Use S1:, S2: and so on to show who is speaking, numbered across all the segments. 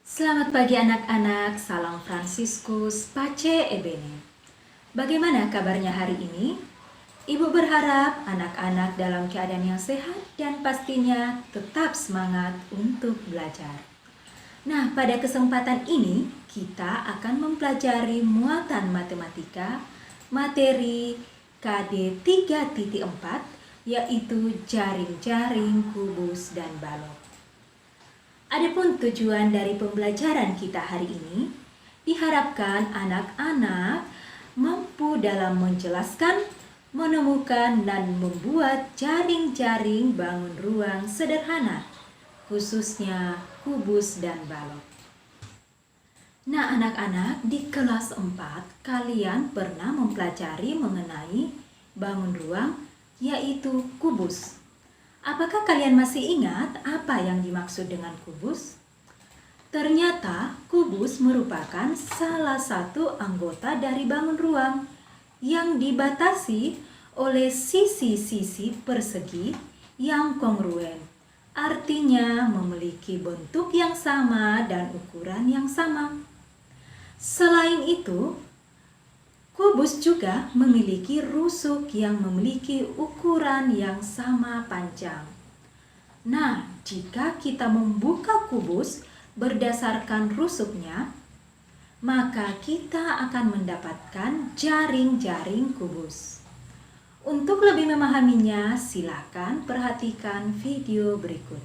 S1: Selamat pagi anak-anak, salam Fransiskus, Pace Ebene. Bagaimana kabarnya hari ini? Ibu berharap anak-anak dalam keadaan yang sehat dan pastinya tetap semangat untuk belajar. Nah, pada kesempatan ini kita akan mempelajari muatan matematika materi KD 3.4 yaitu jaring-jaring, kubus, dan balok. Adapun tujuan dari pembelajaran kita hari ini, diharapkan anak-anak mampu dalam menjelaskan, menemukan, dan membuat jaring-jaring bangun ruang sederhana, khususnya kubus dan balok. Nah, anak-anak, di kelas 4 kalian pernah mempelajari mengenai bangun ruang, yaitu kubus. Apakah kalian masih ingat apa yang dimaksud dengan kubus? Ternyata kubus merupakan salah satu anggota dari bangun ruang yang dibatasi oleh sisi-sisi persegi yang kongruen. Artinya memiliki bentuk yang sama dan ukuran yang sama. Selain itu, kubus juga memiliki rusuk yang memiliki ukuran yang sama panjang. Nah, jika kita membuka kubus berdasarkan rusuknya, maka kita akan mendapatkan jaring-jaring kubus. Untuk lebih memahaminya, silakan perhatikan video berikut.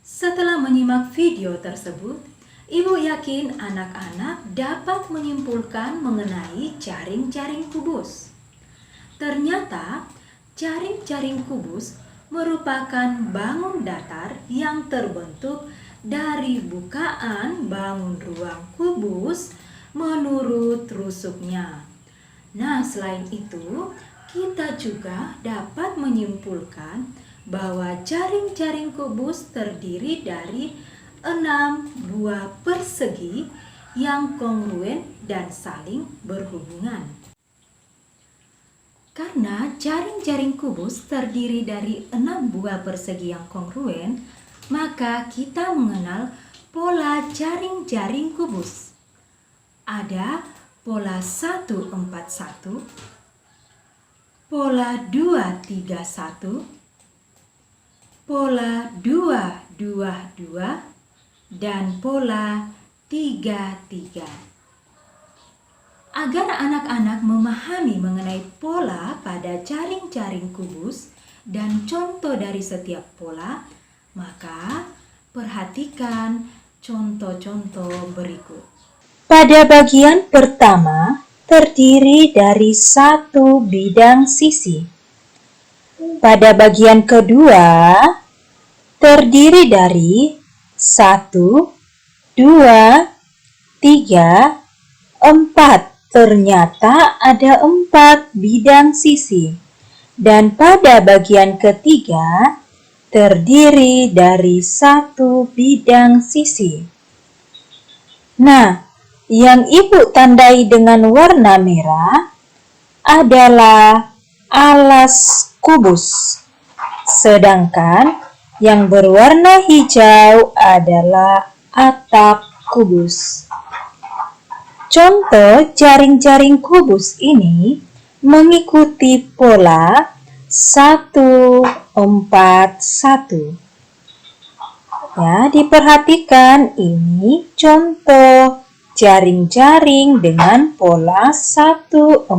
S1: Setelah menyimak video tersebut, Ibu yakin anak-anak dapat menyimpulkan mengenai jaring-jaring kubus. Ternyata, jaring-jaring kubus merupakan bangun datar yang terbentuk dari bukaan bangun ruang kubus menurut rusuknya. Nah, selain itu, kita juga dapat menyimpulkan bahwa jaring-jaring kubus terdiri dari 6 buah persegi yang kongruen dan saling berhubungan. Karena jaring-jaring kubus terdiri dari 6 buah persegi yang kongruen, maka kita mengenal pola jaring-jaring kubus. Ada pola 141, pola 231, pola 222, dan pola 33. Agar anak-anak memahami mengenai pola pada jaring-jaring kubus dan contoh dari setiap pola, maka perhatikan contoh-contoh berikut.
S2: Pada bagian pertama, terdiri dari satu bidang sisi. Pada bagian kedua, terdiri dari 1, 2, 3, 4. Ternyata ada 4 bidang sisi. Dan pada bagian ketiga, terdiri dari 1 bidang sisi. Nah, yang Ibu tandai dengan warna merah adalah alas kubus. Sedangkan yang berwarna hijau adalah atap kubus. Contoh jaring-jaring kubus ini mengikuti pola 141. Ya, diperhatikan ini contoh jaring-jaring dengan pola 141.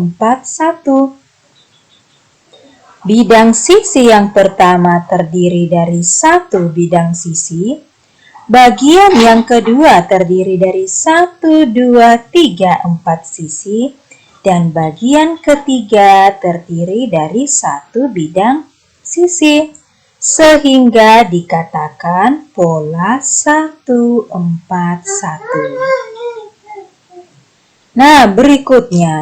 S2: Bidang sisi yang pertama terdiri dari 1 bidang sisi. Bagian yang kedua terdiri dari 1, 2, 3, 4 sisi. Dan bagian ketiga terdiri dari 1 bidang sisi. Sehingga dikatakan pola 141. Nah, berikutnya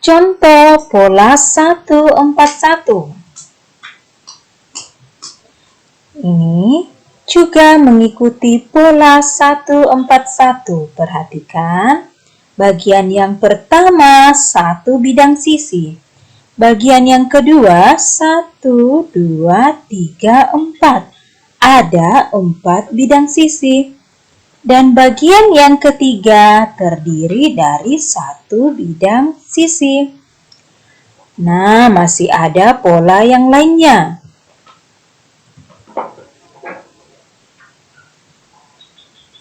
S2: Contoh pola 141. Ini juga mengikuti pola 141. Perhatikan, bagian yang pertama 1 bidang sisi. Bagian yang kedua 1, 2, 3, 4. Ada 4 bidang sisi. Dan bagian yang ketiga terdiri dari 1 bidang sisi. Nah, masih ada pola yang lainnya.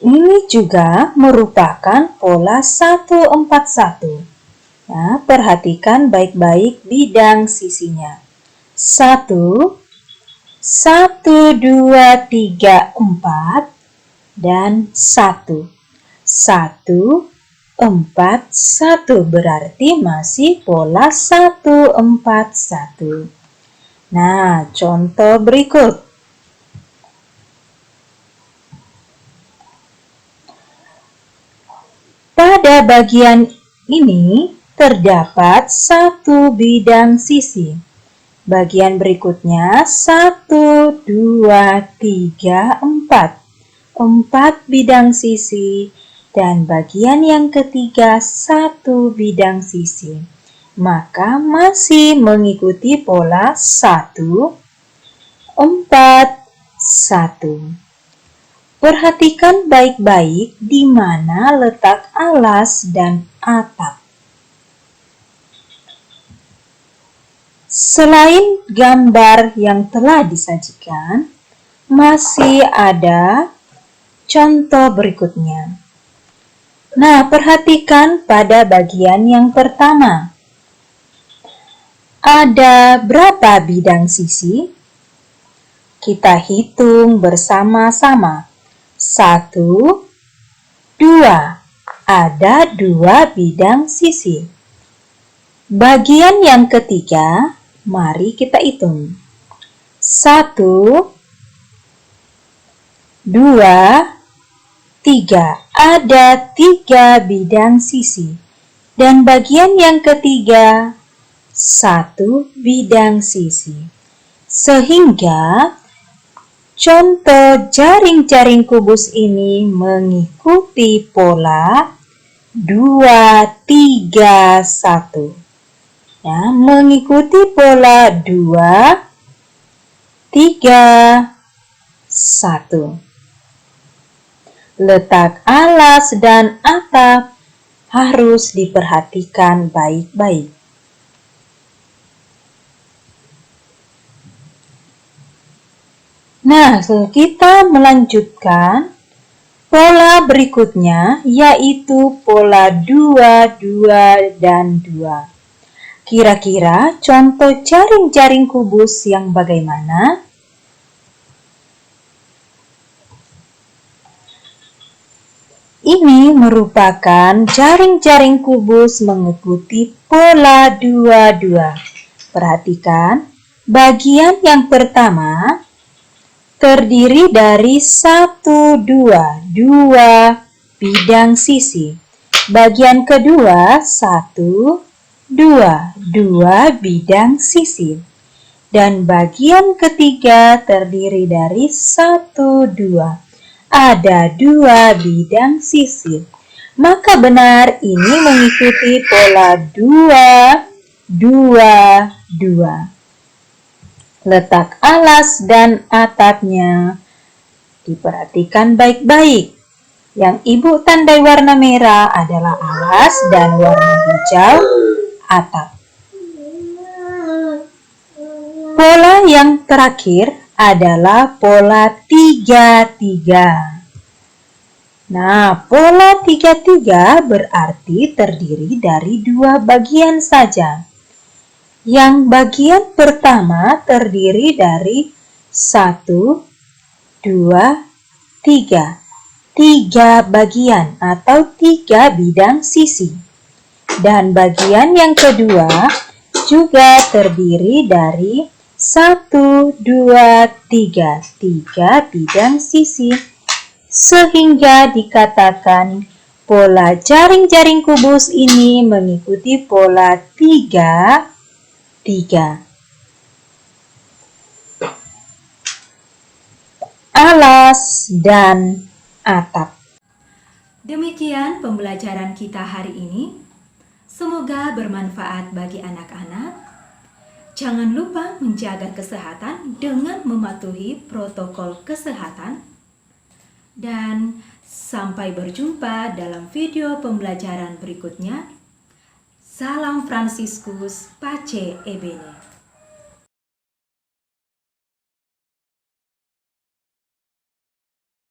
S2: Ini juga merupakan pola 141. Nah, perhatikan baik-baik bidang sisinya. 1, 1, 2, 3, 4. Dan 1. 1, 4, 1 berarti masih pola 141. Nah, contoh berikut. Pada bagian ini terdapat 1 bidang sisi. Bagian berikutnya 1, 2, 3, 4. 4 bidang sisi, dan bagian yang ketiga 1 bidang sisi. Maka masih mengikuti pola 1, 4, 1. Perhatikan baik-baik di mana letak alas dan atap. Selain gambar yang telah disajikan, masih ada contoh berikutnya. Nah, perhatikan pada bagian yang pertama. Ada berapa bidang sisi? Kita hitung bersama-sama. 1, 2. Ada 2 bidang sisi. Bagian yang ketiga, mari kita hitung. 1, 2, 3. Ada 3 bidang sisi. Dan bagian yang ketiga, 1 bidang sisi. Sehingga contoh jaring-jaring kubus ini mengikuti pola 2, 3, 1. Ya, mengikuti pola 2, 3, 1. Letak alas dan atap harus diperhatikan baik-baik. Nah, kita melanjutkan pola berikutnya, yaitu pola 2, 2, dan 2. Kira-kira contoh jaring-jaring kubus yang bagaimana? Ini merupakan jaring-jaring kubus mengikuti pola 2-2. Perhatikan, bagian yang pertama terdiri dari 1-2, 2 bidang sisi. Bagian kedua 1-2, 2 bidang sisi. Dan bagian ketiga terdiri dari 1-2. Ada 2 bidang sisi. Maka benar ini mengikuti pola 2, 2, 2. Letak alas dan atapnya diperhatikan baik-baik. Yang Ibu tandai warna merah adalah alas dan warna hijau atap. Pola yang terakhir adalah pola 3-3. Nah, pola 3-3 berarti terdiri dari 2 bagian saja. Yang bagian pertama terdiri dari 1, 2, 3. 3 bagian atau 3 bidang sisi. Dan bagian yang kedua juga terdiri dari 1, 2, 3. 3 bidang sisi. Sehingga dikatakan Pola jaring-jaring kubus ini mengikuti pola 3, 3. Alas dan atap.
S1: Demikian pembelajaran kita hari ini. Semoga bermanfaat bagi anak-anak. Jangan lupa menjaga kesehatan dengan mematuhi protokol kesehatan. Dan sampai berjumpa dalam video pembelajaran berikutnya. Salam Fransiskus Pace Ebene.